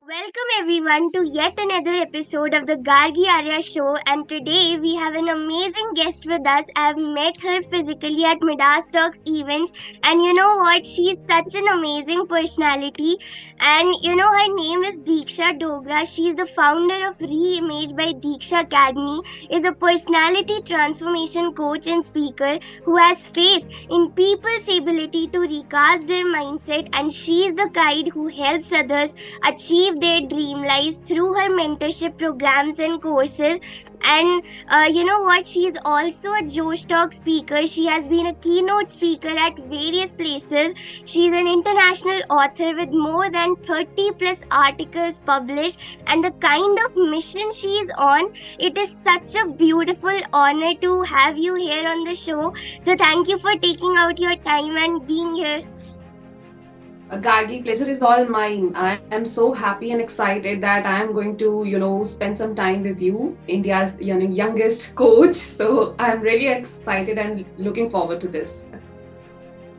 Welcome everyone to yet another episode of the Gargi Arya show, and today we have an amazing guest with us. I've met her physically at Joshtalk's events, and you know what? She's such an amazing personality, and her name is Diksha Dogra. She's the founder of ReimagebyDiksha Academy, is a personality transformation coach and speaker who has faith in people's ability to recast their mindset, and she's the guide who helps others achieve their dream lives through her mentorship programs and courses. And you know what? She is also a Joshtalk speaker. She has been a keynote speaker at various places. She is an international author with more than 30 plus articles published. And the kind of mission she is on, it is such a beautiful honor to have you here on the show. So, thank you for taking out your time and being here. Gargi, pleasure is all mine. I am so happy and excited that I am going to, spend some time with you, India's, youngest coach. So I'm really excited and looking forward to this.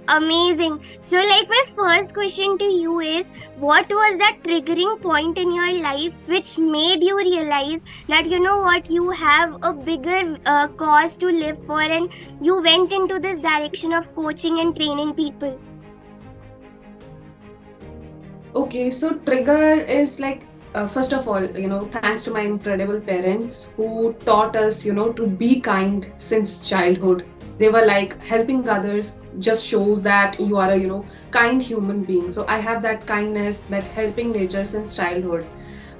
Amazing. So, like, my first question to you is what was that triggering point in your life which made you realize that you know what, you have a bigger cause to live for, and you went into this direction of coaching and training people? Okay, so trigger is like, first of all, thanks to my incredible parents who taught us, to be kind since childhood. They were like helping others just shows that you are a, kind human being. So I have that kindness, that helping nature since childhood.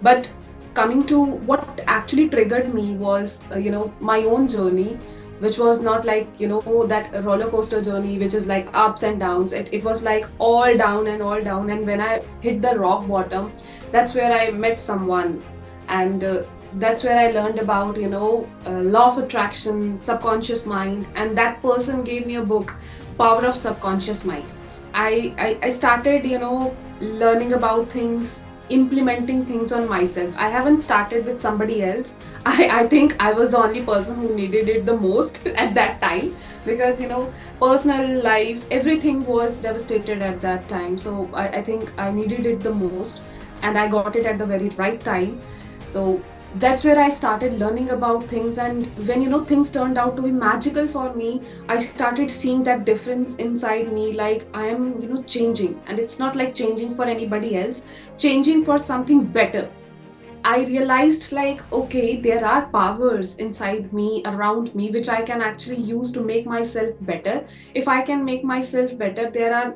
But coming to what actually triggered me was, my own journey, which was not like, that roller coaster journey, which is like ups and downs. It was like all down and all down. And when I hit the rock bottom, that's where I met someone. And that's where I learned about, law of attraction, subconscious mind. And that person gave me a book, Power of Subconscious Mind. I started, learning about things, implementing things on myself. I haven't started with somebody else. I think I was the only person who needed it the most at that time because, personal life, everything was devastated at that time. So I think I needed it the most and I got it at the very right time. So that's where I started learning about things. And when, things turned out to be magical for me, I started seeing that difference inside me. Like I am, changing, and it's not like changing for anybody else, changing for something better. I realized like, okay, there are powers inside me, around me, which I can actually use to make myself better. If I can make myself better, there are,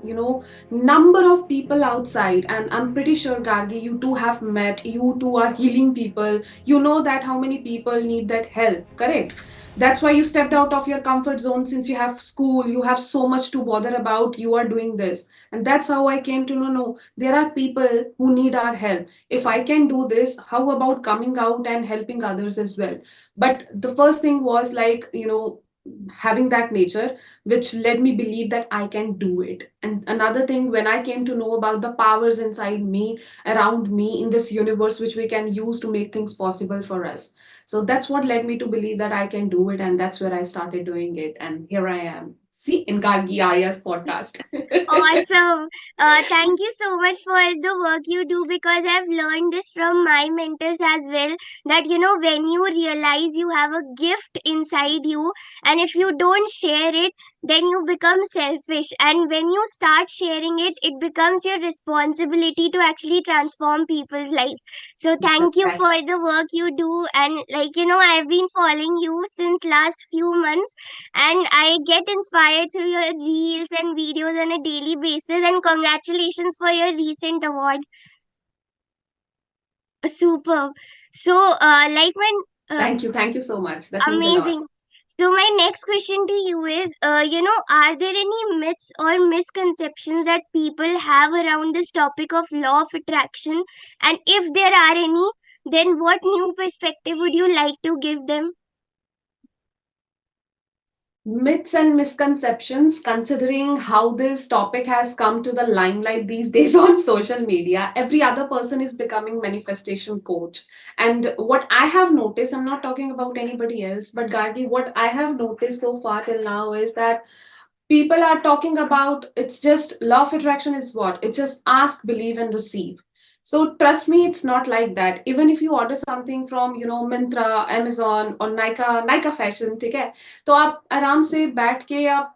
number of people outside, and I'm pretty sure, Gargi, you too have met, you too are healing people. You know that how many people need that help, correct? That's why you stepped out of your comfort zone. Since you have school, you have so much to bother about, you are doing this. And that's how I came to know, no, there are people who need our help. If I can do this, how about coming out and helping others as well? But the first thing was like, having that nature, which led me believe that I can do it. And another thing, when I came to know about the powers inside me, around me, in this universe, which we can use to make things possible for us. So that's what led me to believe that I can do it. And that's where I started doing it. And here I am. See, in Gargi Arya's podcast. Awesome. Thank you so much for the work you do, because I've learned this from my mentors as well. That when you realize you have a gift inside you, and if you don't share it, then you become selfish. And when you start sharing it, it becomes your responsibility to actually transform people's life. So, thank you for the work you do. And, like, I've been following you since last few months, and I get inspired through your reels and videos on a daily basis. And congratulations for your recent award. Superb. So, like my Thank you. Thank you so much. That means a lot. amazing. So my next question to you is, are there any myths or misconceptions that people have around this topic of law of attraction? And if there are any, then what new perspective would you like to give them? Myths and misconceptions, considering how this topic has come to the limelight these days on social media. Every other person is becoming manifestation coach. And what I have noticed, I'm not talking about anybody else, but Gargi, what I have noticed so far till now is that people are talking about, it's just law of attraction is what? It's just ask, believe, and receive. So trust me, it's not like that. Even if you order something from, Myntra, Amazon or Nika Fashion, ठीक है? तो आप आराम से बैठ के आप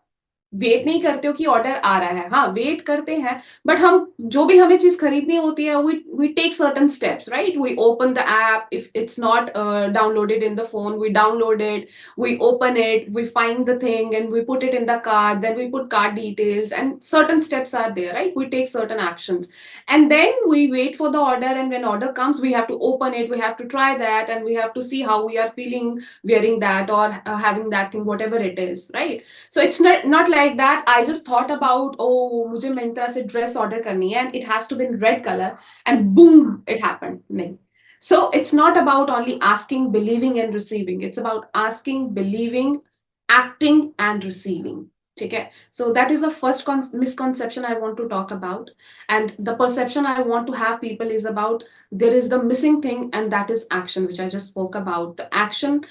wait नहीं करते हो कि ऑर्डर आ रहा है। हाँ, वेट करते हैं, बट हम जो भी हमें चीज़ खरीदनी होती है, we take certain steps, right? We open the app, if it's not downloaded in the phone, we download it, we open it, we find the thing and we put it in the cart, then we put cart details and certain steps are there, right? We take certain actions and then we wait for the order, and when order comes, we have to open it, we have to try that, and we have to see how we are feeling wearing that or having that thing, whatever it is, right? So it's not like that. I just thought about, oh, मुझे Myntra से dress order करनी है and it has to be in red color, and boom, it happened. नहीं. So it's not about only asking, believing, and receiving. It's about asking, believing, acting, and receiving. Okay. So that is the first misconception I want to talk about. And the perception I want to have people is about there is the missing thing, and that is action, which I just spoke about. The action,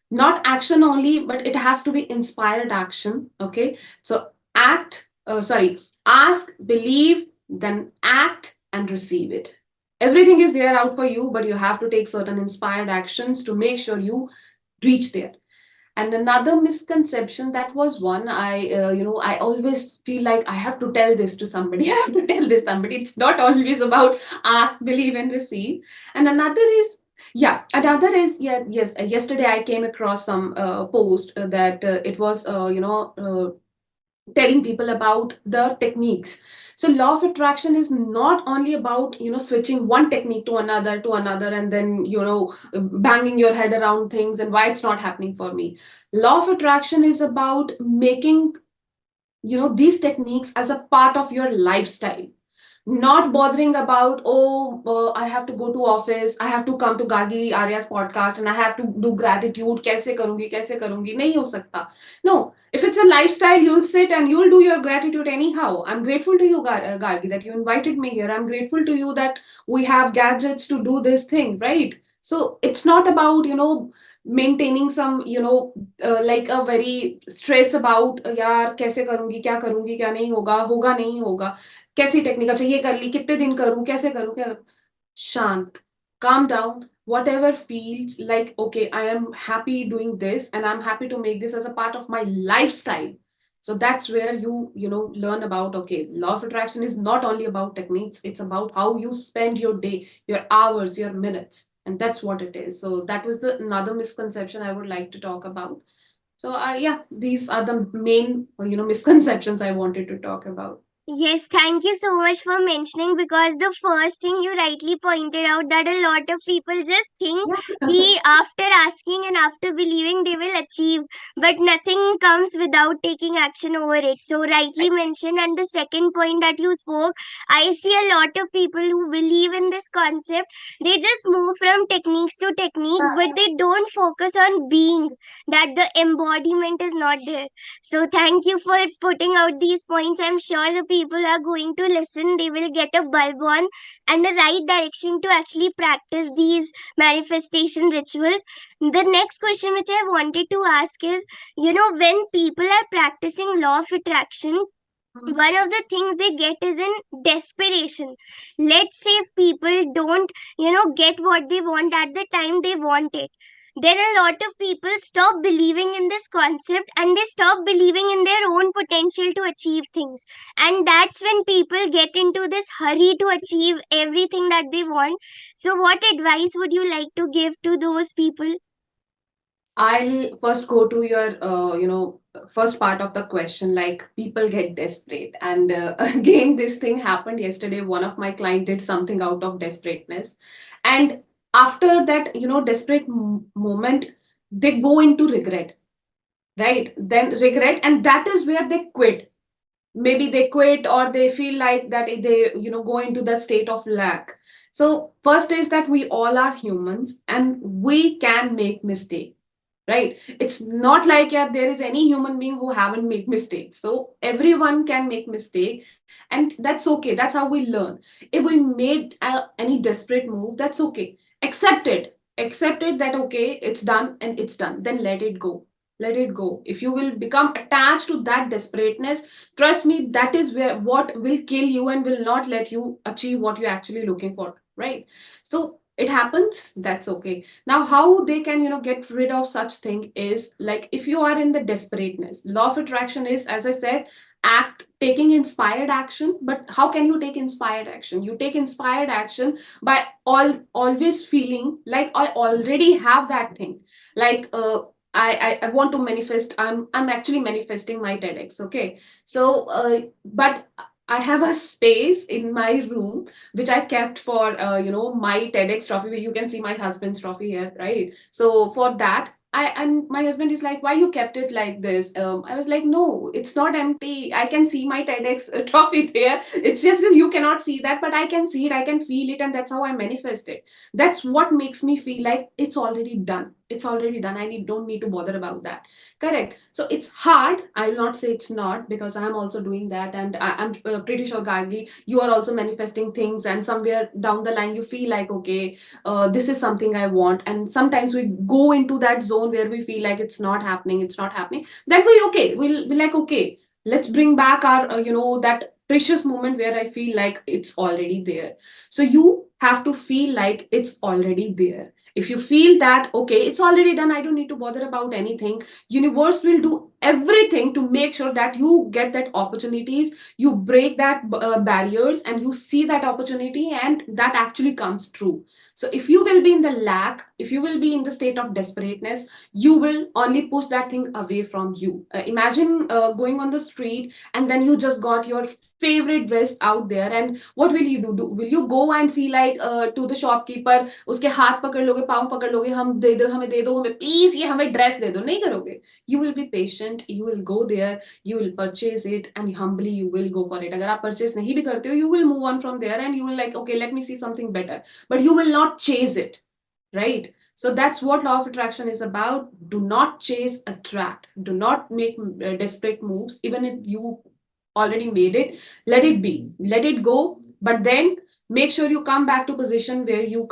not action only, but it has to be inspired action. Okay. So ask, believe, then act and receive it. Everything is there out for you, but you have to take certain inspired actions to make sure you reach there. And another misconception, that was one I always feel like I have to tell this to somebody. I have to tell this somebody. It's not always about ask, believe, and receive. And another is, yeah, yes. Yesterday I came across some post that it was telling people about the techniques. So law of attraction is not only about switching one technique to another, and then banging your head around things and why it's not happening for me. Law of attraction is about making these techniques as a part of your lifestyle, not bothering about, oh, I have to go to office, I have to come to Gargi Arya's podcast, and I have to do gratitude. Kaise karungi? Nahi ho sakta. No, if it's a lifestyle, you'll sit and you'll do your gratitude anyhow. I'm grateful to you, Gargi, that you invited me here. I'm grateful to you that we have gadgets to do this thing, right? So it's not about, maintaining some, like a very stress about, यार कैसे करूंगी क्या नहीं होगा, होगा नहीं होगा, कैसी टेक्निक, अच्छा ये कर ली, कितने दिन करूं, कैसे करूं, क्या करूं? शांत, calm down, whatever feels like, okay, I am happy doing this and I'm happy to make this as a part of my lifestyle. So that's where you learn about, okay, law of attraction is not only about techniques, it's about how you spend your day, your hours, your minutes, and that's what it is. So that was the another misconception I would like to talk about. So yeah, these are the main misconceptions I wanted to talk about. Yes, thank you so much for mentioning, because the first thing you rightly pointed out that a lot of people just think ki after asking and after believing they will achieve, but nothing comes without taking action over it. So rightly mentioned. And the second point that you spoke, I see a lot of people who believe in this concept. They just move from techniques to techniques, but they don't focus on being, that the embodiment is not there. So thank you for putting out these points. I'm sure the people are going to listen. They will get a bulb on and the right direction to actually practice these manifestation rituals. The next question which I wanted to ask is, when people are practicing law of attraction, one of the things they get is in desperation. Let's say if people don't get what they want at the time they want it, then a lot of people stop believing in this concept and they stop believing in their own potential to achieve things. And that's when people get into this hurry to achieve everything that they want. So what advice would you like to give to those people? I'll first go to your, first part of the question, like people get desperate. And again, this thing happened yesterday. One of my client did something out of desperateness. And after that, desperate moment, they go into regret, right? Then regret, and that is where they quit. Maybe they quit or they feel like that they, go into the state of lack. So first is that we all are humans and we can make mistakes, right? It's not like, yeah, there is any human being who haven't made mistakes. So everyone can make mistake, and that's okay. That's how we learn. If we made any desperate move, that's okay. Accept it that, okay, it's done and it's done. Then let it go. Let it go. If you will become attached to that desperateness, trust me, that is where what will kill you and will not let you achieve what you're actually looking for. right? So it happens, that's okay. Now how they can, get rid of such thing is like, if you are in the desperateness, law of attraction is, as I said, act taking inspired action. But how can you take inspired action? You take inspired action by always feeling like I already have that thing. Like I want to manifest. I'm actually manifesting my TEDx. Okay, so but I have a space in my room which I kept for my TEDx trophy. Where you can see my husband's trophy here, right? So for that, and my husband is like, why you kept it like this? I was like, no, it's not empty. I can see my TEDx trophy there. It's just that you cannot see that, but I can see it. I can feel it, and that's how I manifest it. That's what makes me feel like it's already done. It's already done. Don't need to bother about that. Correct. So it's hard. I'll not say it's not, because I'm also doing that, and I'm pretty sure, Gargi, you are also manifesting things, and somewhere down the line you feel like, okay, this is something I want, and sometimes we go into that zone where we feel like it's not happening, it's not happening. Then we okay, we'll be like, okay, let's bring back our that precious moment where I feel like it's already there. So you have to feel like it's already there. If you feel that okay, it's already done, I don't need to bother about anything, universe will do everything to make sure that you get that opportunities, you break that barriers, and you see that opportunity, and that actually comes true. So if you will be in the lack, if you will be in the state of desperateness, you will only push that thing away from you. Imagine going on the street, and then you just got your favorite dress out there, and what will you do? Will you go and see like to the shopkeeper, उसके हाथ पकड़ लोगे, पाँव पकड़ लोगे, हम दे दो हमें प्लीज, ये हमें ड्रेस दे दो? नहीं करोगे. You will be patient, you will go there, you will purchase it, and humbly you will go for it. अगर आप purchase नहीं भी करते हो, you will move on from there, and you will like, okay, let me see something better. But you will not chase it, right? So that's what law of attraction is about. Do not chase, attract. Do not make desperate moves. Even if you already made it, let it be, let it go. But then make sure you come back to position where you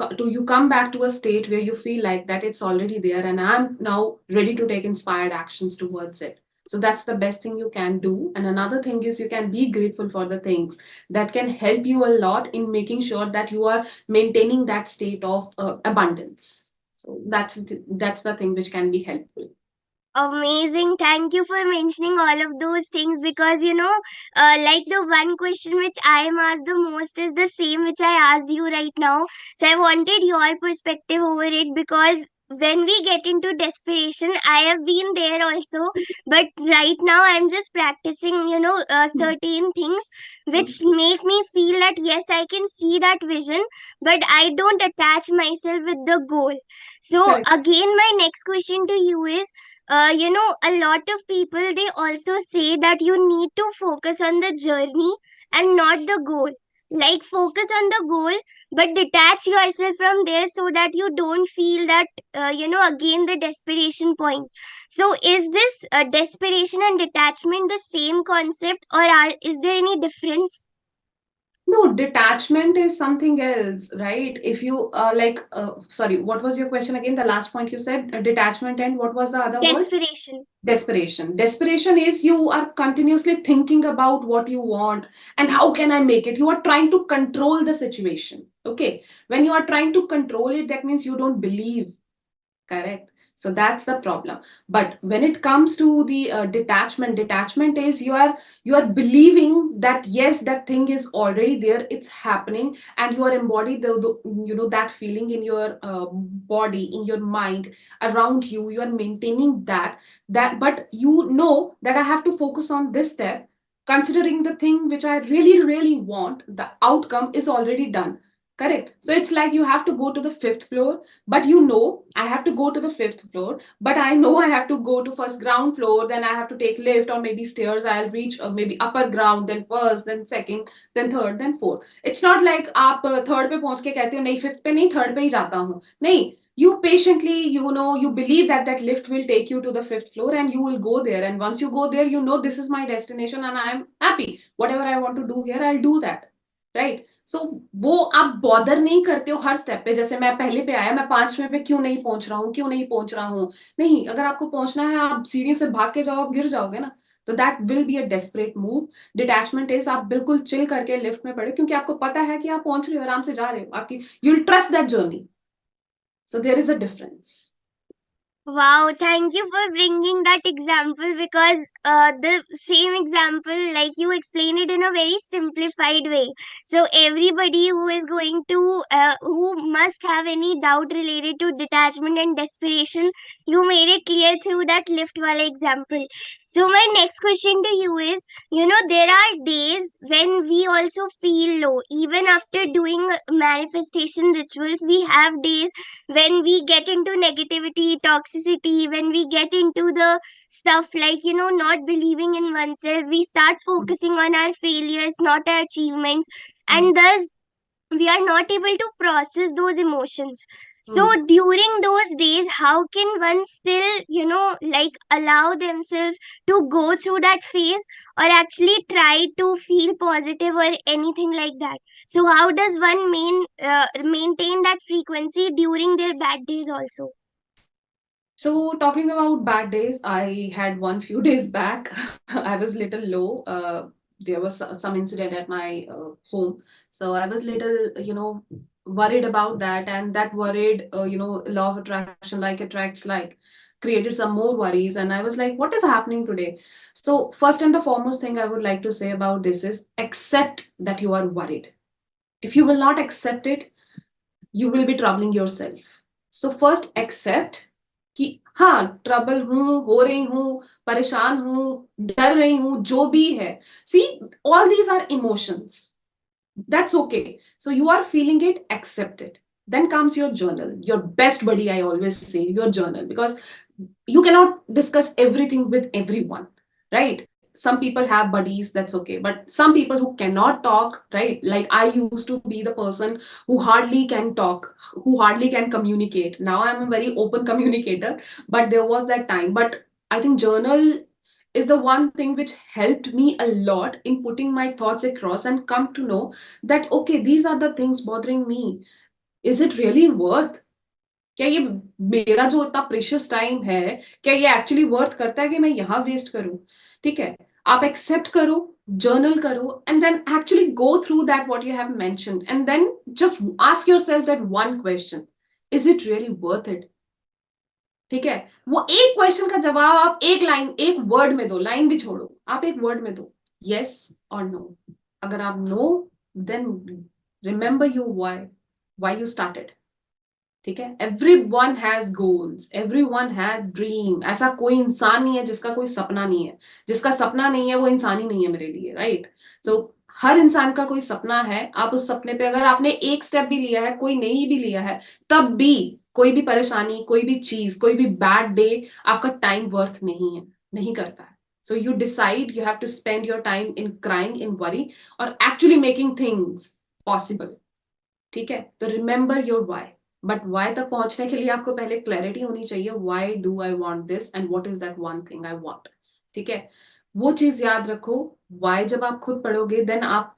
come back to a state where you feel like that it's already there, and I'm now ready to take inspired actions towards it. So that's the best thing you can do. And another thing is, you can be grateful for the things that can help you a lot in making sure that you are maintaining that state of abundance. So that's the thing which can be helpful. Amazing. Thank you for mentioning all of those things, because like the one question which I am asked the most is the same which I asked you right now. So I wanted your perspective over it, because when we get into desperation, I have been there also, but right now I'm just practicing, certain things which make me feel that yes, I can see that vision, but I don't attach myself with the goal. So Correct. again, my next question to you is, a lot of people, they also say that you need to focus on the journey and not the goal. Like, focus on the goal, but detach yourself from there so that you don't feel that, again, the desperation point. So is this desperation and detachment the same concept, or is there any difference? No, detachment is something else, right? If you sorry, what was your question again? The last point you said, detachment, and what was the other word? Desperation. Desperation. Desperation is you are continuously thinking about what you want and how can I make it. You are trying to control the situation. Okay. When you are trying to control it, that means you don't believe. Correct. So that's the problem. But when it comes to the detachment is you are believing that yes, that thing is already there, it's happening, and you are embodied that feeling in your body, in your mind, around you. You are maintaining but you know that I have to focus on this step, considering the thing which I really really want. The outcome is already done. Correct. So it's like you have to go to the fifth floor, but you know I have to go to the fifth floor, but I know I have to go to first ground floor, then I have to take lift or maybe stairs. I'll reach maybe upper ground, then first, then second, then third, then fourth. It's not like आप third पे पहुंच के कहते हो नहीं fifth पे नहीं third पे ही जाता हूँ. नहीं, you patiently, you believe that that lift will take you to the fifth floor, and you will go there, and once you go there, you know this is my destination and I am happy. Whatever I want to do here, I'll do that. Right? So वो आप bother नहीं करते हो हर step पे, जैसे मैं पहले पे आया, मैं 5वें पे क्यों नहीं पहुंच रहा हूँ, क्यों नहीं पहुंच रहा हूँ। नहीं, अगर आपको पहुंचना है, आप सीढ़ियों से भाग के जाओ, आप गिर जाओगे ना। तो that will be a desperate move. Detachment is आप बिल्कुल चिल करके लिफ्ट में पड़े, क्योंकि आपको पता है कि आप पहुंच रहे हो, आराम से जा रहे हो, आपकी you will trust that journey. So there is a difference. Wow, thank you for bringing that example because the same example, like you explain it in a very simplified way. So, everybody who is going to, who must have any doubt related to detachment and desperation, you made it clear through that lift wala example. So, my next question to you is, there are days when we also feel low. Even after doing manifestation rituals, we have days when we get into negativity, toxicity, when we get into the stuff like, not believing in oneself, we start focusing on our failures, not our achievements, and thus we are not able to process those emotions. So during those days, how can one still, like allow themselves to go through that phase or actually try to feel positive or anything like that? So how does one maintain that frequency during their bad days also? So talking about bad days, I had one few days back. I was little low. There was some incident at my home, so I was little, worried about that, and that worried, law of attraction, like attracts like, created some more worries, and I was like, what is happening today? So first and the foremost thing I would like to say about this is accept that you are worried. If you will not accept it, you will be troubling yourself. So first accept कि हाँ trouble हूँ, हो रही हूँ, परेशान हूँ, डर रही हूँ, जो भी है। See, all these are emotions. That's okay. So you are feeling it, accept it. Then comes your journal, your best buddy, I always say, your journal, because you cannot discuss everything with everyone, right? Some people have buddies, that's okay, but some people who cannot talk, right? Like I used to be the person who hardly can talk, who hardly can communicate. Now I'm a very open communicator, but there was that time. But I think journal is the one thing which helped me a lot in putting my thoughts across and come to know that okay, these are the things bothering me. Is it really worth? क्या ये मेरा जो इतना precious time है, क्या ये actually worth करता है कि मैं यहाँ वेस्ट करूं? ठीक है, आप एक्सेप्ट करो, जर्नल करो, and then actually go through that what you have mentioned, and then just ask yourself that one question, is it really worth it? ठीक है, वो एक क्वेश्चन का जवाब आप एक लाइन, एक वर्ड में दो, लाइन भी छोड़ो, आप एक वर्ड में दो, यस और नो। अगर आप know, then remember you why you started. ठीक है, everyone has goals, everyone has dream. ऐसा कोई इंसान नहीं है जिसका कोई सपना नहीं है। जिसका सपना नहीं है वो इंसान ही नहीं है मेरे लिए, राइट? सो हर इंसान का कोई सपना है। आप उस सपने पे अगर आपने एक स्टेप भी लिया है, कोई नहीं भी लिया है, तब भी कोई भी परेशानी, कोई भी चीज, कोई भी बैड डे आपका टाइम वर्थ नहीं है, नहीं करता है। So you decide you have to spend your time in crying, in worry, और एक्चुअली मेकिंग थिंग्स पॉसिबल। ठीक है, तो remember your why. But why तक पहुंचने के लिए आपको पहले क्लैरिटी होनी चाहिए, why do I want this and what is that one thing I want. ठीक है, वो चीज याद रखो। वाई जब आप खुद पढ़ोगे, देन आप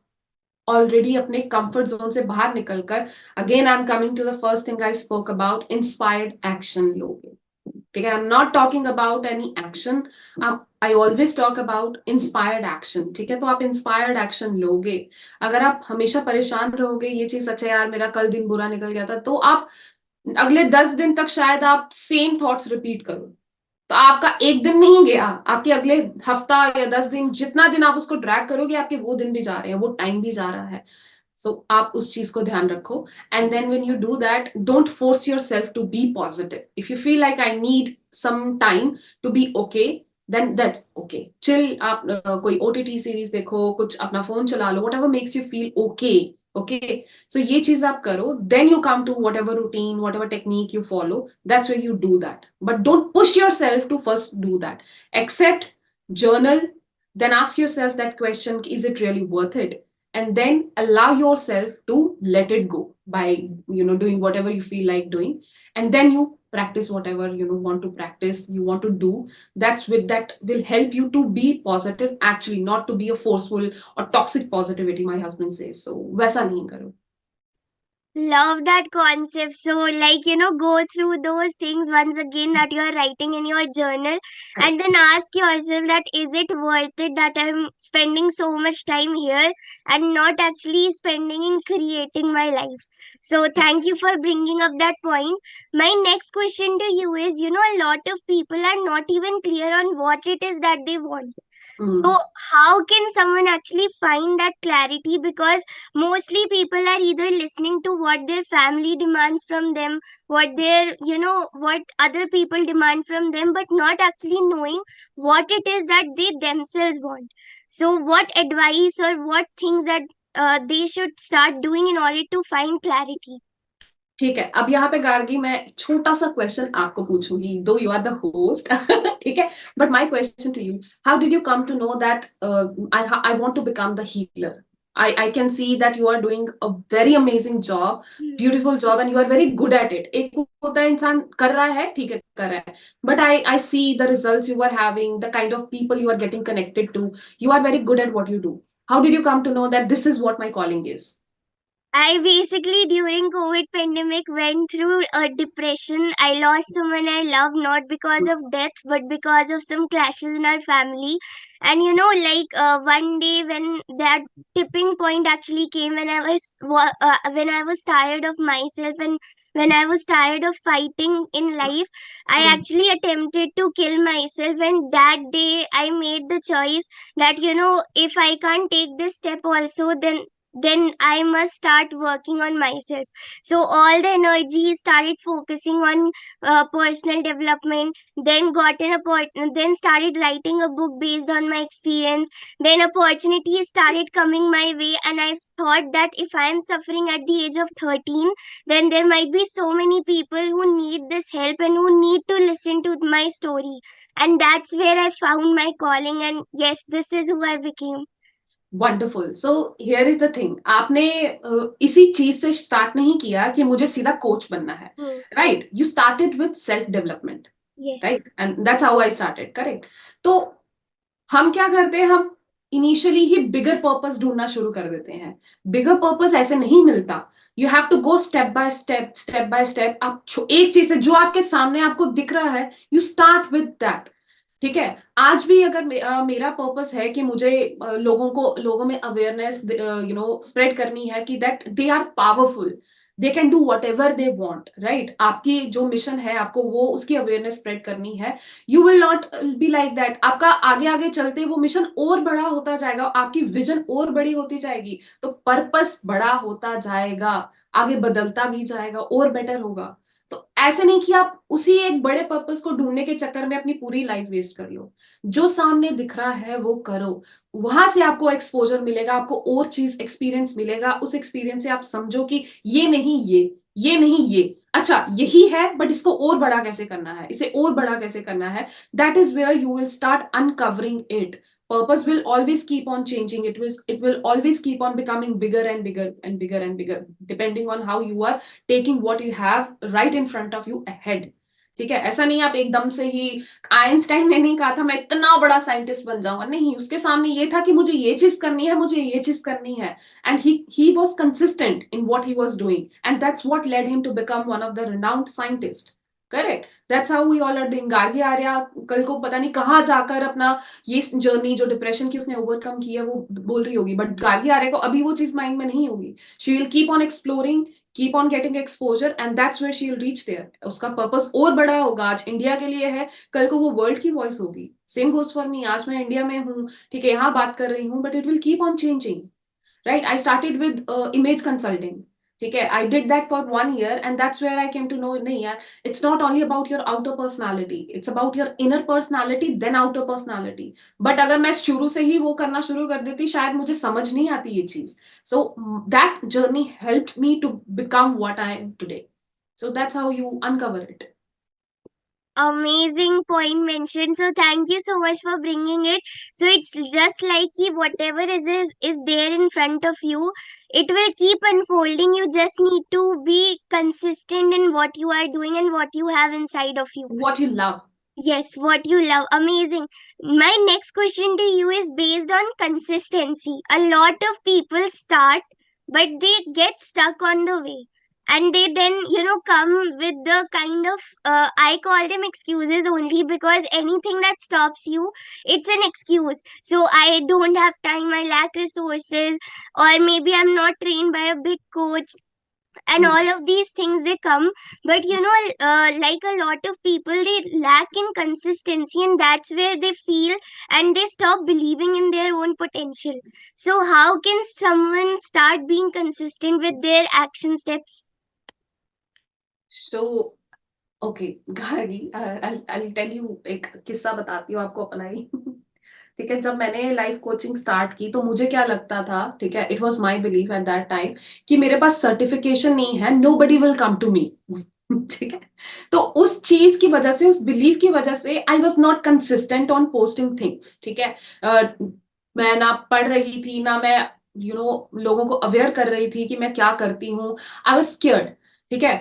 ऑलरेडी अपने कंफर्ट जोन से बाहर निकलकर, again I am coming to the first thing I spoke about, inspired action लोगे। ठीक है, I am not talking about any action, I always talk about inspired action. ठीक है, तो आप इंस्पायर्ड एक्शन लोगे। अगर आप हमेशा परेशान रहोगे, ये चीज अच्छा यार मेरा कल दिन बुरा निकल गया था, तो आप अगले 10 दिन तक शायद आप सेम थॉट्स रिपीट करो। तो आपका एक दिन नहीं गया, आपके अगले हफ्ता या 10 दिन, जितना दिन आप उसको ड्रैग करोगे, आपके वो दिन भी जा रहे हैं, वो टाइम भी जा रहा है। सो आप उस चीज को ध्यान रखो, and then when you do that, don't force yourself to be positive. If you feel like I need some time to be okay, then that's okay, chill. आप कोई ओटीटी सीरीज देखो, कुछ अपना फोन चला लो, whatever makes you feel okay. Okay, so ये चीज आप करो, then you come to whatever routine, whatever technique you follow, that's where you do that. But don't push yourself to first do that. Accept, journal, then ask yourself that question, is it really worth it? And then allow yourself to let it go by doing whatever you feel like doing, and then you practice whatever want to practice, you want to do. That will help you to be positive, actually not to be a forceful or toxic positivity, my husband says. So वैसा नहीं करो. Love that concept. So, like, go through those things once again that you're writing in your journal, and Correct. then ask yourself that is it worth it that I'm spending so much time here and not actually spending in creating my life. So, thank you for bringing up that point. My next question to you is, a lot of people are not even clear on what it is that they want. So, Mm. how can someone actually find that clarity? Because mostly people are either listening to what their family demands from them, what other people demand from them, but not actually knowing what it is that they themselves want. So, what advice or what things that they should start doing in order to find clarity? ठीक है, अब यहाँ पे गार्गी मैं छोटा सा question आपको पूछूंगी, दो यू आर द होस्ट. ठीक है, but my question to you, how did you come to know that I want to become the healer? I can see that you are doing a very amazing job, Hmm. beautiful job, and you are very good at it. एक होता है इंसान कर रहा है, ठीक है कर रहा है, but I see the results you are having, the kind of people you are getting connected to. You are very good at what you do. How did you come to know that this is what my calling is? I basically during COVID pandemic went through a depression. I lost someone I love not because of death but because of some clashes in our family. And one day when that tipping point actually came when when I was tired of myself and when I was tired of fighting in life, I Hmm. actually attempted to kill myself. And that day I made the choice that if I can't take this step also, then I must start working on myself. So all the energy started focusing on personal development. Then started writing a book based on my experience. Then opportunities started coming my way, and I thought that if I am suffering at the age of 13, then there might be so many people who need this help and who need to listen to my story. And that's where I found my calling. And yes, this is who I became. Wonderful. So here is the thing, आपने इसी चीज से start नहीं किया कि मुझे सीधा coach बनना है, Hmm. Right? You started with self development, Yes. Right? And that's how I started, correct? तो हम क्या करते हैं, हम इनिशियली ही बिगर पर्पस ढूंढना शुरू कर देते हैं. बिगर पर्पस ऐसे नहीं मिलता. You have to go step by step, step by step. आप एक चीज से जो आपके सामने आपको दिख रहा है, यू स्टार्ट विद दैट. ठीक है, आज भी अगर मेरा पर्पस है कि मुझे लोगों में अवेयरनेस स्प्रेड करनी है कि that they are powerful, they can do whatever they want, right? आपकी जो मिशन है, आपको वो उसकी अवेयरनेस स्प्रेड करनी है. You will not be like that. आपका आगे आगे चलते वो मिशन और बड़ा होता जाएगा, आपकी विजन और बड़ी होती जाएगी, तो पर्पस बड़ा होता जाएगा, आगे बदलता भी जाएगा और बेटर होगा. तो ऐसे नहीं कि आप उसी एक बड़े पर्पस को ढूंढने के चक्कर में अपनी पूरी लाइफ वेस्ट कर लो. जो सामने दिख रहा है वो करो, वहां से आपको एक्सपोजर मिलेगा, आपको और चीज एक्सपीरियंस मिलेगा. उस एक्सपीरियंस से आप समझो कि ये नहीं ये नहीं ये, अच्छा यही है, बट इसको और बड़ा कैसे करना है, इसे और बड़ा कैसे करना है. That is where you will start uncovering it. Purpose will always keep on changing. It will always keep on becoming bigger and bigger and bigger and bigger, depending on how you are taking what you have right in front of you ahead. ठीक है, ऐसा नहीं आप एकदम से ही, Einstein ने नहीं कहा था मैं इतना बड़ा साइंटिस्ट बन जाऊंगा, नहीं, उसके सामने ये था कि मुझे ये चीज करनी है, मुझे ये चीज करनी है. And he was consistent in what he was doing, and that's what led him to become one of the renowned scientists. Correct, that's how we all are doing. Gargi Arya कल को पता नहीं कहाँ जाकर अपना ये जर्नी जो डिप्रेशन की उसने ओवरकम की है वो बोल रही होगी, बट गार्गी आर्या को अभी वो चीज माइंड में नहीं होगी. She will keep on exploring, keep on getting exposure, and that's where she will reach there. उसका पर्पस और बड़ा होगा. आज इंडिया के लिए है, कल को वो वर्ल्ड की वॉइस होगी. Same goes for me. आज मैं इंडिया में हूँ, ठीक है, यहाँ बात कर रही हूँ, but it will keep on changing, right? I started with image consulting. Okay, I did that for 1 year, and that's where I came to know, nahi yaar, it's not only about your outer personality, it's about your inner personality, then outer personality. But अगर मैं शुरू से ही वो करना शुरू कर देती, शायद मुझे समझ नहीं आती ये चीज. So that journey helped me to become what I am today. So that's how you uncover it. Amazing point mentioned. So thank you so much for bringing it. So it's just like ki whatever is there in front of you, it will keep unfolding. You just need to be consistent in what you are doing and what you have inside of you. What you love. Yes, what you love. Amazing. My next question to you is based on consistency. A lot of people start, but they get stuck on the way. And they then, come with the kind of, I call them excuses only, because anything that stops you, it's an excuse. So I don't have time, I lack resources, or maybe I'm not trained by a big coach, and Hmm. all of these things they come. But like a lot of people, they lack in consistency, and that's where they feel and they stop believing in their own potential. So how can someone start being consistent with their action steps? So okay Gargi, I'll tell you एक किस्सा बताती हूँ आपको अपना ही। ठीक है, जब मैंने लाइफ कोचिंग स्टार्ट की तो मुझे क्या लगता था, ठीक है, it was my belief at that time कि मेरे पास सर्टिफिकेशन नहीं है, nobody will come to me. ठीक है, तो उस चीज की वजह से, उस बिलीफ की वजह से I was not consistent on posting things. ठीक है, मैं ना पढ़ रही थी ना मैं लोगों को अवेयर कर रही थी कि मैं क्या करती हूँ। I was scared. ठीक है,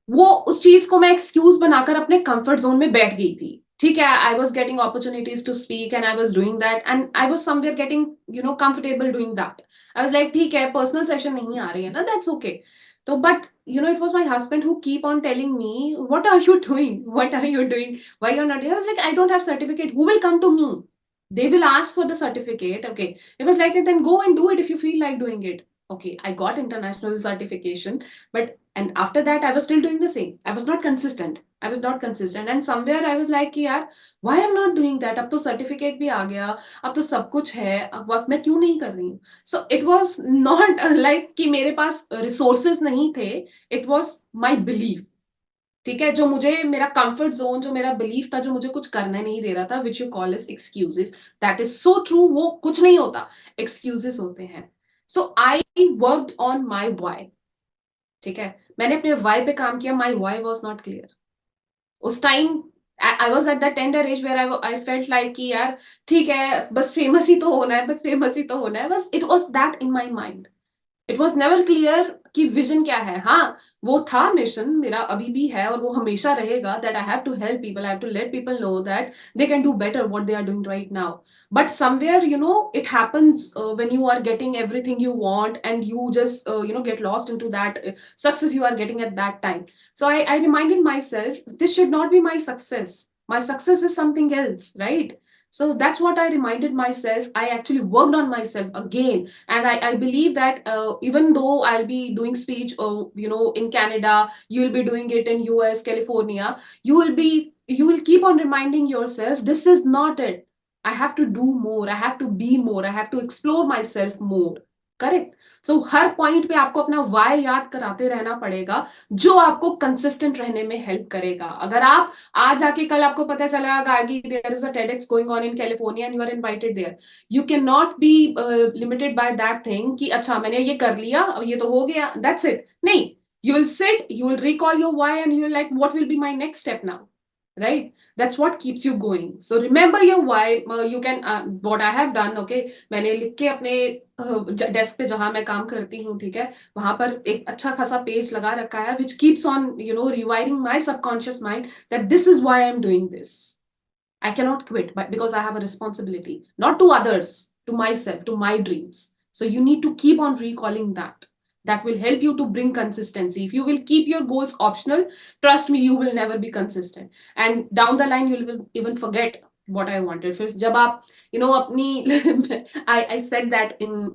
वो उस चीज को मैं एक्सक्यूज बनाकर अपने कंफर्ट जोन में बैठ गई थी। ठीक है, I was getting opportunities to speak and I was doing that and I was somewhere getting comfortable doing that. I was like ठीक है, पर्सनल सेशन नहीं आ रही है ना, दैट्स ओके। तो but it was my husband who keep on telling me what are you doing, what are you doing, why you are not here. Like I don't have certificate, who will come to me, they will ask for the certificate. Okay, it was like, then go and do it if you feel like doing it. Okay, I got international certification, but and after that I was still doing the same. I was not consistent. And somewhere I was like कि यार, why I'm not doing that? अब तो certificate भी आ गया, अब तो सब कुछ है, अब वक्त मैं क्यों नहीं कर रही हूँ? So it was not like कि मेरे पास resources नहीं थे, it was my belief। ठीक है, जो मुझे मेरा कंफर्ट जोन, जो मेरा बिलीफ था, जो मुझे कुछ करना नहीं दे रहा था, which you call is excuses, that is so true. वो कुछ नहीं होता, एक्सक्यूजेस होते हैं। So I worked on my why. ठीक है, मैंने अपने वाई पे काम किया, my why was not clear उस time. I was at that tender age where I felt like कि यार ठीक है, बस फेमस ही तो होना है, बस फेमस ही तो होना है, बस it was that in my mind. It was never clear कि विजन क्या है। हाँ, वो था मिशन मेरा, अभी भी है और वो हमेशा रहेगा, that I have to help people, I have to let people know that they can do better what they are doing right now. But somewhere it happens when you are getting everything you want and you just get lost into that success you are getting at that time. So I reminded myself, this should not be my success. My success is something else, right? So that's what I reminded myself. I actually worked on myself again, and I believe that even though I'll be doing speech, in Canada, you'll be doing it in US, California, you will keep on reminding yourself, this is not it. I have to do more. I have to be more. I have to explore myself more. Correct. So her point पे आपको अपना Y याद कराते रहना पड़ेगा, जो आपको consistent रहने में हेल्प करेगा। अगर आप आज आके कल आपको पता चला Gargi there is a TEDx going on in California and you are invited there, you can not be limited by that thing कि अच्छा मैंने ये कर लिया, अब ये तो हो गया, दैट्स इट। नहीं, you will sit, you will recall your why, and you will like, what will be my next step now, right? That's what keeps you going. So remember your why. You can what I have done, okay, मैंने लिख के अपने desk पे जहां मैं काम करती हूँ, ठीक है, वहां पर एक अच्छा खासा पेज लगा रखा है, which keeps on rewiring my subconscious mind that this is why I'm doing this. I cannot quit, but because I have a responsibility, not to others, to myself, to my dreams. So you need to keep on recalling that. That will help you to bring consistency. If you will keep your goals optional, trust me, you will never be consistent. And down the line, you will even forget what I wanted. First, जब आप, अपनी, I said that in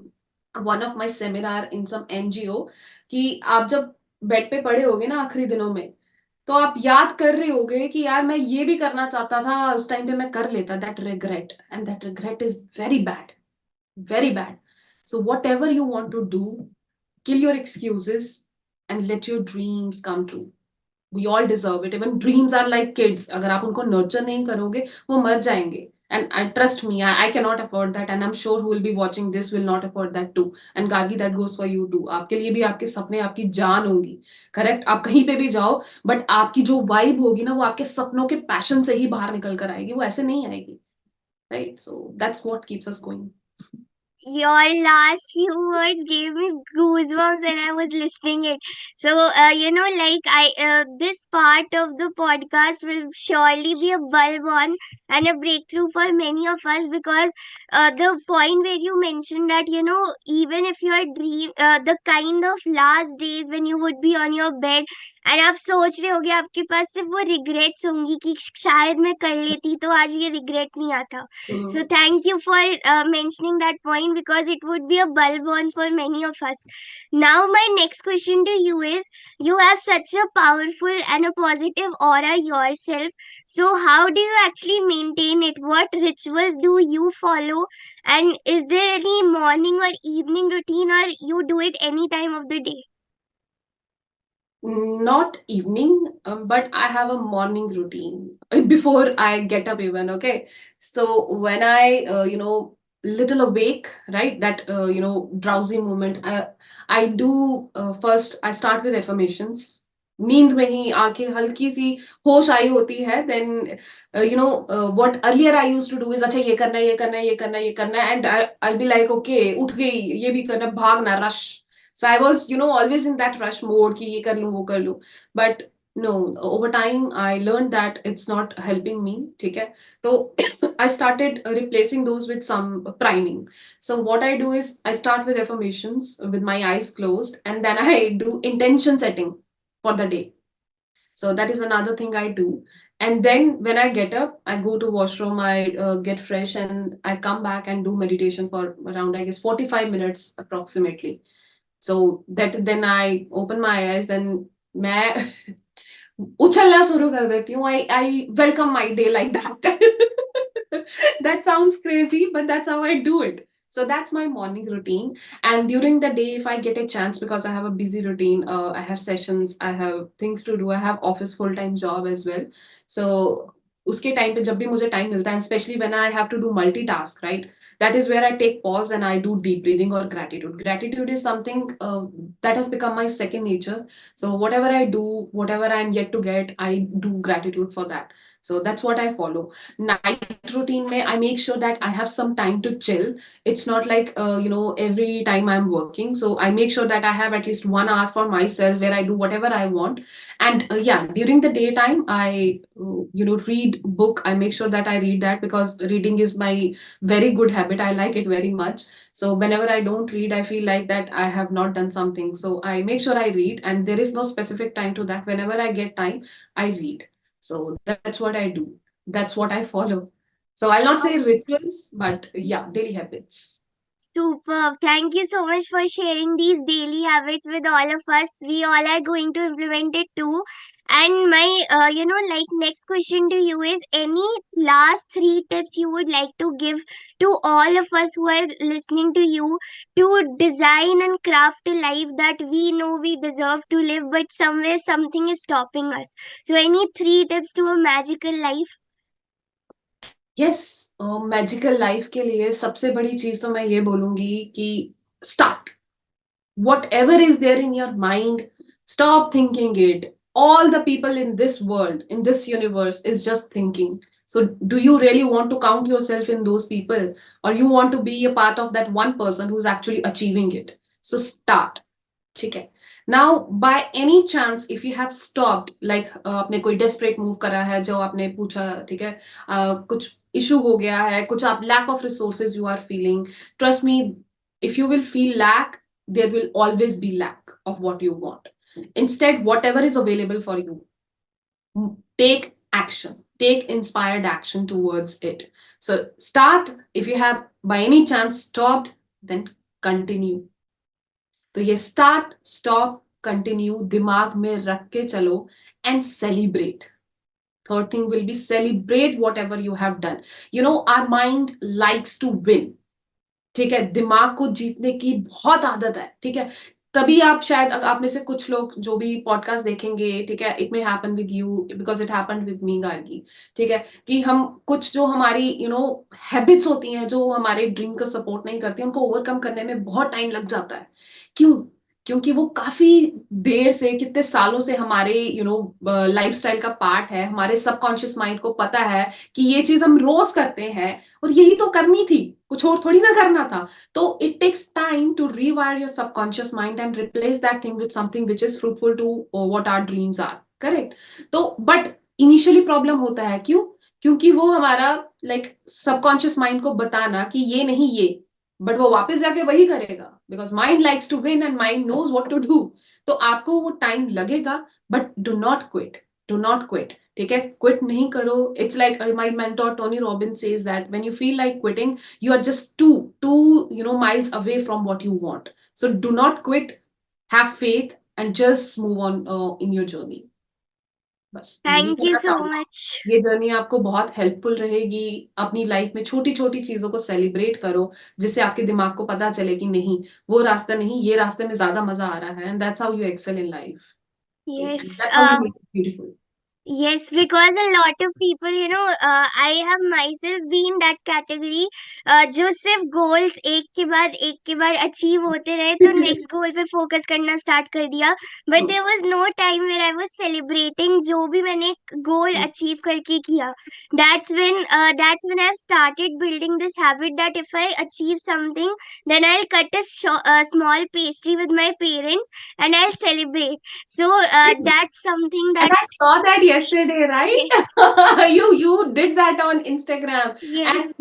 one of my seminar in some NGO कि आप जब bed पे पड़े होगे ना आखिरी दिनों में, तो आप याद कर रहे होगे कि यार मैं ये भी करना चाहता था, उस टाइम पे मैं कर लेता। That regret, and that regret is very bad, very bad. So whatever you want to do, kill your excuses and let your dreams come true. We all deserve it. Even dreams are like kids. अगर आप उनको nurture नहीं करोगे, वो मर जाएंगे। And I trust me, I cannot afford that, and I'm sure who will be watching this will not afford that too. And Gargi, that goes for you too. आपके लिए भी आपके सपने आपकी जान होंगी, करेक्ट? आप कहीं पे भी जाओ, बट आपकी जो वाइब होगी ना, वो आपके सपनों के पैशन से ही बाहर निकल कर आएगी, वो ऐसे नहीं आएगी, right? So that's what keeps us going. Your last few words gave me goosebumps when I was listening it. So, like this part of the podcast will surely be a bulb on and a breakthrough for many of us, because the point where you mentioned that, even if your dream, the kind of last days when you would be on your bed and आप सोच रहे होगे आपके पास सिर्फ वो regrets होंगी कि शायद मैं कर लेती तो आज ये रिग्रेट नहीं आता. So thank you for mentioning that point, because it would be a bulb on for many of us. Now my next question to you is, you have such a powerful and a positive aura yourself. So how do you actually maintain it? What rituals do you follow? And is there any morning or evening routine, or you do it any time of the day? Not evening, but I have a morning routine before I get up even, okay? So when little awake, right? That, drowsy moment, I do, first, I start with affirmations. नींद में ही आंखें हल्की सी होश आई होती है, then, what earlier I used to do is, अच्छा ये करना है, ये करना है, ये करना है, ये करना है, and I'll be like, okay, उठ गई, ये भी करना, भागना, rush. So I was, always in that rush mode कि ये कर लूं, वो कर लूं. But no, over time I learned that it's not helping me. ठीक है? So I started replacing those with some priming. So what I do is I start with affirmations with my eyes closed, and then I do intention setting for the day. So that is another thing I do. And then when I get up, I go to washroom, I get fresh, and I come back and do meditation for around, I guess, 45 minutes approximately. So that then I open my eyes, then मैं उछलना शुरू कर देती हूँ. I welcome my day like that. That sounds crazy, but that's how I do it. So that's my morning routine. And during the day, if I get a chance, because I have a busy routine, I have sessions, I have things to do, I have office full-time job as well. So उसके time पे जब भी मुझे time मिलता है, especially when I have to do multitask, right? That is where I take pause and I do deep breathing or gratitude. Gratitude is something that has become my second nature. So whatever I do, whatever I'm yet to get, I do gratitude for that. So that's what I follow. Night routine mein, I make sure that I have some time to chill. It's not like every time I'm working. So I make sure that I have at least 1 hour for myself where I do whatever I want. And yeah, during the daytime, I read book. I make sure that I read that, because reading is my very good habit. I like it very much. So whenever I don't read, I feel like that I have not done something. So I make sure I read, and there is no specific time to that. Whenever I get time, I read. So that's what I do. That's what I follow. So I'll not say rituals, but yeah, daily habits. Superb. Thank you so much for sharing these daily habits with all of us. We all are going to implement it too. And my, next question to you is, any last three tips you would like to give to all of us who are listening to you to design and craft a life that we know we deserve to live, but somewhere something is stopping us. So, any three tips to a magical life? Yes, magical life के लिए सबसे बड़ी चीज तो मैं ये बोलूंगी कि start. Whatever is there in your mind, stop thinking it. All the people in this world, in this universe, is just thinking. So do you really want to count yourself in those people, or you want to be a part of that one person who's actually achieving it? So start. ठीक है. Now by any chance if you have stopped, like आपने कोई desperate move करा है, जो आपने पूछा, ठीक है, कुछ issue हो गया है, कुछ आप lack of resources you are feeling, trust me, if you will feel lack, there will always be lack of what you want. Instead, whatever is available for you, take action, take inspired action towards it. So start. If you have by any chance stopped, then continue. तो ये start stop continue दिमाग में रख के चलो, and celebrate. Third thing will be celebrate whatever you have done. Our mind likes to win. ठीक है, दिमाग को जीतने की बहुत आदत है. ठीक है, तभी आप शायद आप में से कुछ लोग जो भी पॉडकास्ट देखेंगे, ठीक है, it may happen with you because it happened with me Gargi, ठीक है, कि हम कुछ जो हमारी हैबिट्स होती हैं जो हमारे ड्रीम को सपोर्ट नहीं करती, उनको ओवरकम करने में बहुत टाइम लग जाता है। क्यों? क्योंकि वो काफी देर से, कितने सालों से हमारे लाइफस्टाइल का पार्ट है, हमारे सबकॉन्शियस माइंड को पता है कि ये चीज हम रोज करते हैं और यही तो करनी थी, कुछ और थोड़ी ना करना था। So it takes time to rewire your subconscious mind and replace that thing with something which is fruitful to what our dreams are. Correct? तो but initially problem होता है, क्यों? क्योंकि वो हमारा सबकॉन्शियस माइंड को बताना कि ये नहीं ये, बट वो वापस जाके वही करेगा because mind likes to win and mind knows what to do. तो आपको वो टाइम लगेगा, but do not quit, do not quit, ठीक है, क्विट नहीं करो। It's like my mentor Tony Robbins says that when you feel like quitting, you are just two miles away from what you want. So do not quit, have faith, and just move on in your journey. बस यही thank you कहना सो चाहूंगी। Much. ये journey आपको बहुत helpful रहेगी। अपनी life में छोटी छोटी चीजों को सेलिब्रेट करो, जिससे आपके दिमाग को पता चले कि नहीं, वो रास्ता नहीं, ये रास्ते में ज्यादा मजा आ रहा है, and that's how you excel in life. So yes. That's how you make it beautiful. Yes, because a lot of people, I have myself been that category, जो सिर्फ गोल्स एक के बाद अचीव होते रहे तो नेक्स्ट गोल पे फोकस करना स्टार्ट कर दिया। But there was no time where I was celebrating जो भी मैंने गोल अचीव करके किया। That's when I have started building this habit that if I achieve something then I will cut a small pastry with my parents and I will celebrate. So that's something And that I saw that yesterday, right? yes, You did that on Instagram. And yes,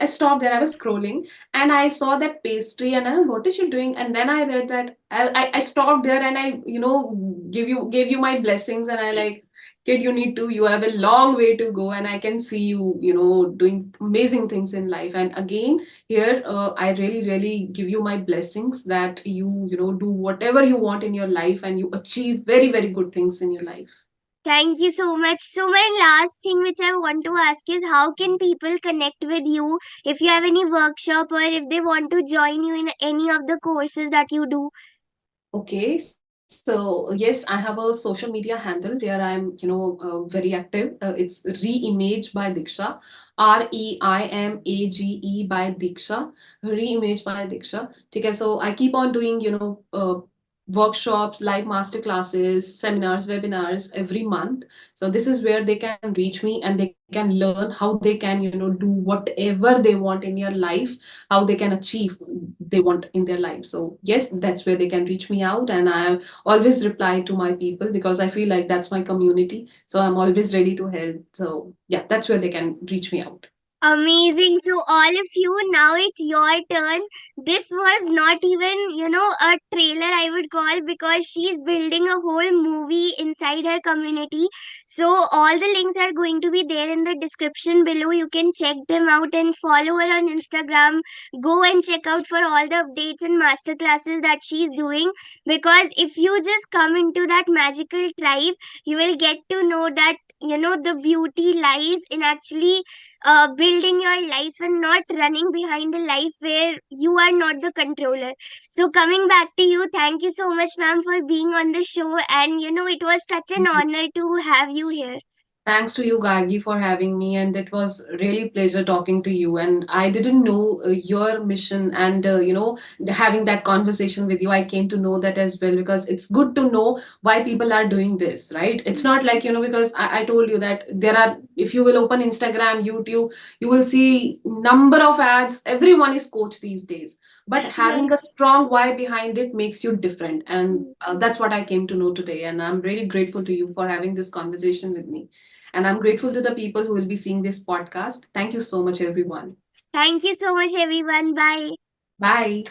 I stopped there. I was scrolling and I saw that pastry and I, what is she doing? And then I read that I stopped there and I, gave you my blessings and I like, kid, you have a long way to go and I can see you, doing amazing things in life. And again, here, I really, really give you my blessings that do whatever you want in your life and you achieve very, very good things in your life. thank you so much. So my last thing which I want to ask is how can people connect with you if you have any workshop or if they want to join you in any of the courses that you do? Okay, so yes, I have a social media handle where I'm, very active. It's Reimage by Diksha, Reimage by Diksha, Reimage by Diksha. Okay, so I keep on doing, workshops, live master classes, seminars, webinars every month. So this is where they can reach me and they can learn how they can, do whatever they want in your life, how they can achieve they want in their life. So yes, that's where they can reach me out, and I always reply to my people because I feel like that's my community. So I'm always ready to help. So yeah, that's where they can reach me out. Amazing. So, all of you, now it's your turn. This was not even, a trailer I would call because she's building a whole movie inside her community. So, all the links are going to be there in the description below. You can check them out and follow her on Instagram. Go and check out for all the updates and masterclasses that she's doing. Because if you just come into that magical tribe, you will get to know that, the beauty lies in actually building your life and not running behind a life where you are not the controller. So, coming back to you, thank you so much, ma'am, for being on the show. And it was such an honor to have you here. Thanks to you, Gargi, for having me, and it was really pleasure talking to you. And I didn't know your mission, and having that conversation with you, I came to know that as well because it's good to know why people are doing this, right? It's not like because I told you that there are, if you will open Instagram, YouTube, you will see number of ads. Everyone is coach these days, but having a Yes. strong why behind it makes you different, and that's what I came to know today. And I'm really grateful to you for having this conversation with me. And I'm grateful to the people who will be seeing this podcast. Thank you so much, everyone. Thank you so much, everyone. Bye. Bye.